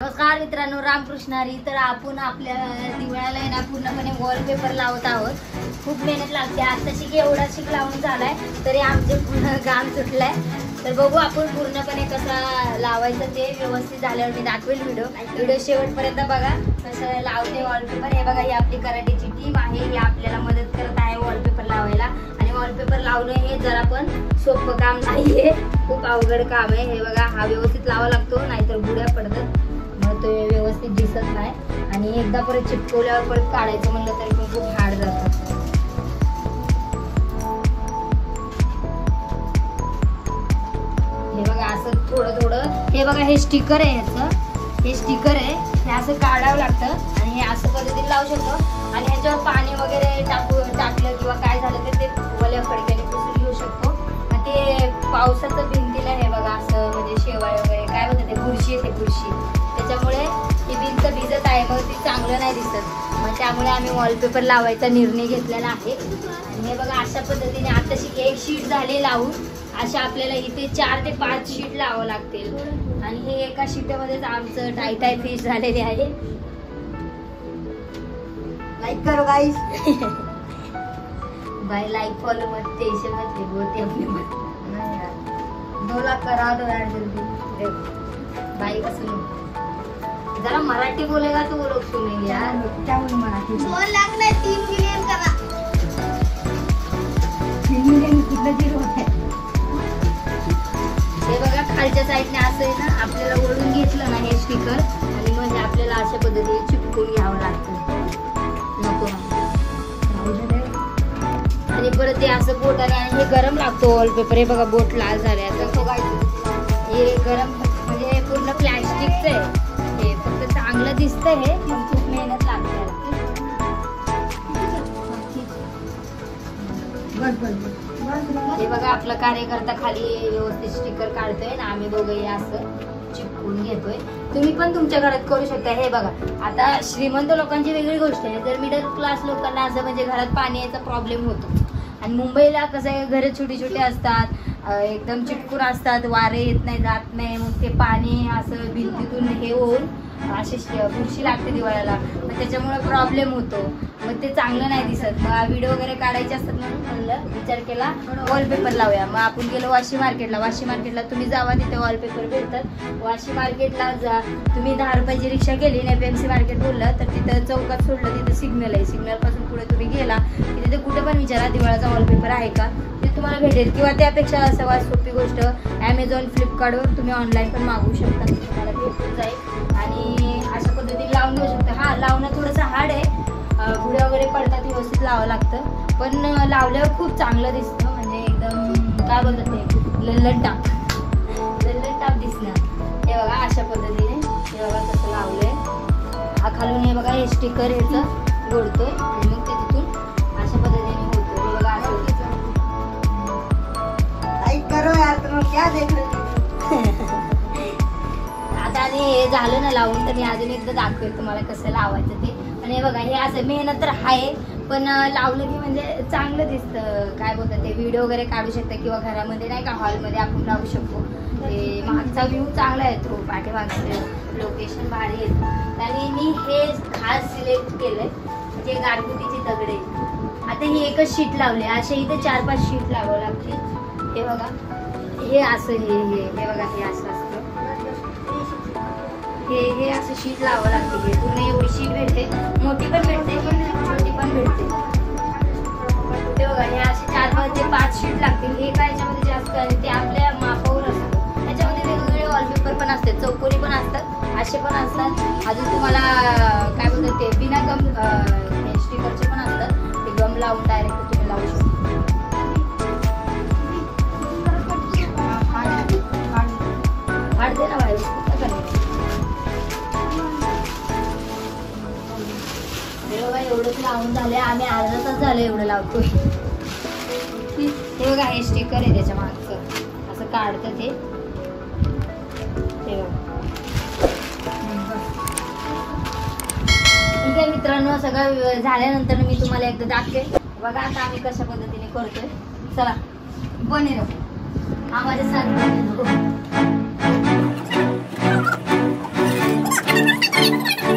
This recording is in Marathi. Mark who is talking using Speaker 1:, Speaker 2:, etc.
Speaker 1: नमस्कार मित्रांनो, रामकृष्ण हरी. तर आपण आपल्या दिवाळीला आहे ना पूर्णपणे वॉलपेपर लावत आहोत. खूप मेहनत लागते. आताशी एवढा शिक लावून झालाय तरी आमचे पूर्ण काम सुटलंय. तर बघू आपण पूर्णपणे कसा लावायचं ते व्यवस्थित झाल्यावर मी दाखवेल. व्हिडिओ शेवटपर्यंत बघा कसं लावते वॉलपेपर. हे बघा, ही आपली कराटेची टीम आहे, ही आपल्याला मदत करत आहे वॉलपेपर लावायला. आणि वॉलपेपर लावणं हे जरा पण सोपं काम नाहीये, खूप अवघड काम आहे. हे बघा, हा व्यवस्थित लावा लागतो, नाहीतर बुड्या पडतात, मग तो व्यवस्थित दिसत नाही. आणि एकदा परत चिपकवल्यावर परत काढायचं म्हणलं तरी पण खूप हार्ड जातं. हे बघा, असं थोडं थोडं. हे बघा, हे स्टिकर आहे, ह्याचं हे स्टिकर आहे, हे असं काढावं लागतं आणि हे असं पद्धतीने लावू शकतो. आणि ह्याच्यावर पाणी वगैरे टाकलं किंवा काय झालं तर ते वल्या फडक्याने पुसून घेऊ शकतो. मग ते पावसाचं भिंतीला हे बघा असं म्हणजे शेवाळ वगैरे काय म्हणतात ते, बुरशी येते बुरशी, त्याच्यामुळे ही भिंत भिजत आहे, मग ती चांगलं नाही दिसत. मग त्यामुळे आम्ही वॉलपेपर लावायचा निर्णय घेतलेला आहे. आणि हे बघा, अशा पद्धतीने आताशी एक शीट झाली लावून, अशा आपल्याला इथे 4 ते 5 शीट लावावं लागतील. आणि हे एका शीटामध्येच आमचं टाय फिश झालेले आहे. लाईक करो गाइस. भाई लाइक फॉलो मत टेंशन मत ले, बोलते अपने मत 2 लाख करा दो यार जल्दी. भाई का सुनो, जरा मराठी बोलेगा तो वो लोग सुनेंगे यार. क्या बोल मराठी? 2 लाख नहीं 3 मिलियन करा. 3 मिलियन कितना जीरो है. हे बघा, खालच्या साईडने असं आहे ना, आपल्याला ओढून घेतलं ना हे स्टिकर, आणि मग हे आपल्याला अशा पद्धतीने चिपकून घ्यावं लागतं. नको आणि परत ते असं बोटाने, आणि हे गरम लागतो वॉलपेपर. हे बघा, बोट लाल झाले आता. हे गरम म्हणजे पूर्ण प्लॅस्टिकचं आहे. हे फक्त चांगलं दिसतंय, हे पण खूप मेहनत लागते. हे बघा, आपला कार्यकर्ता खाली व्यवस्थित स्टिकर काढतोय ना, आम्ही दोघंही असं चिपकून घेतोय. तुम्ही पण तुमच्या घरात करू शकता. हे बघा, आता श्रीमंत लोकांची वेगळी गोष्ट आहे, जर मिडल क्लास लोकांना असं म्हणजे घरात पाणी यायचा प्रॉब्लेम होतो. आणि मुंबईला कसं आहे, घरं छोटी छोटी असतात, एकदम चिटकून असतात, वारे येत नाही जात नाही, मग ते पाणी असं भिंतीतून हे होऊन अशी बुरशी लागते दिवाळीला, मग त्याच्यामुळे प्रॉब्लेम होतो. मग ते चांगलं नाही दिसत. मग व्हिडिओ वगैरे काढायचे असतात म्हणून म्हणलं, विचार केला वॉलपेपर लावूया. मग आपण गेलो वाशी मार्केटला. वाशी मार्केटला तुम्ही जावा, तिथे वॉलपेपर भेटतात. वाशी मार्केटला जा, तुम्ही 10 रुपयाची रिक्षा केली नाही, FMC मार्केट बोललं तर तिथं चौकात सोडलं, तिथं सिग्नल आहे. सिग्नलपासून पुढे तुम्ही गेला की तिथे कुठे पण विचारा दिवाळीचा वॉलपेपर आहे का, ते तुम्हाला भेटेल. किंवा त्यापेक्षा सर्वात सोपी गोष्ट, ॲमेझॉन फ्लिपकार्टवर तुम्ही ऑनलाईन पण मागवू शकता, तुम्हाला भेटून जाईल. आणि अशा पद्धतीने लावून घेऊ शकता. हा, लावणं थोडंसं हार्ड आहे, पुढे वगैरे पडतात, व्यवस्थित लावावं लागतं, पण लावल्यावर खूप चांगलं दिसतं. म्हणजे एकदम काय बोलतात ते, लल्लट टाप दिसणार. हे बघा, अशा पद्धतीने हे बघा कसं लावलंय. हा खालून हे बघा, हे स्टिकर ह्याचं गोडतोय आणि मग ते तिथून अशा पद्धतीने होतो. हे बघा, असं करो यार, तुम्ही क्या देख रहे. आता आणि हे झालं ना लावून, तर मी अजून एकदा दाखवेल तुम्हाला कसं लावायचं ते. आणि हे बघा, हे असं मेहनत तर आहे, पण लावलं की म्हणजे चांगलं दिसतं. काय बोलतात ते, व्हिडिओ वगैरे काढू शकता किंवा घरामध्ये नाही का हॉलमध्ये आपण लावू शकतो. ते मागचा व्ह्यू चांगला येतो, पाठीमागचं लोकेशन भारी येतं. आणि मी हे खास सिलेक्ट केलंय, म्हणजे गारगुटीची दगडे. आता ही एकच शीट लावली, अशा इथे 4-5 शीट लावावं लागते. हे बघा, हे असं हे बघा, हे असं असतं. हे असं शीट लावावं लागते. हे पूर्ण एवढी शीट भेटते, मोठी पण भेटते, छोटी पण भेटते. ते बघा, हे असे 4-5 ते 5 शीट लागतील. हे काय याच्यामध्ये जास्त आहे ते आपल्या मापावर असतं. त्याच्यामध्ये वेगवेगळे वॉलपेपर पण असतात, चौकोनी पण असतात, असे पण असतात. अजून तुम्हाला काय बोलतात ते, बिना गम स्टिकरचे पण असतात. ते गम लावून डायरेक्ट तुम्ही लावू शकता. हाड दे ना बाई, एवढंच लावून झाले. आम्ही अर्धा तास झालं एवढं लावतोय. हे बघा, हे स्टिकर आहे त्याच्या मागचं, असं काढतं ते. ठीक आहे मित्रांनो, सगळं झाल्यानंतर मी तुम्हाला एकदा दाखवेल. बघा आता आम्ही कशा पद्धतीने करतोय. चला बने रहो, आम्हाला साथ.
Speaker 2: Thank you.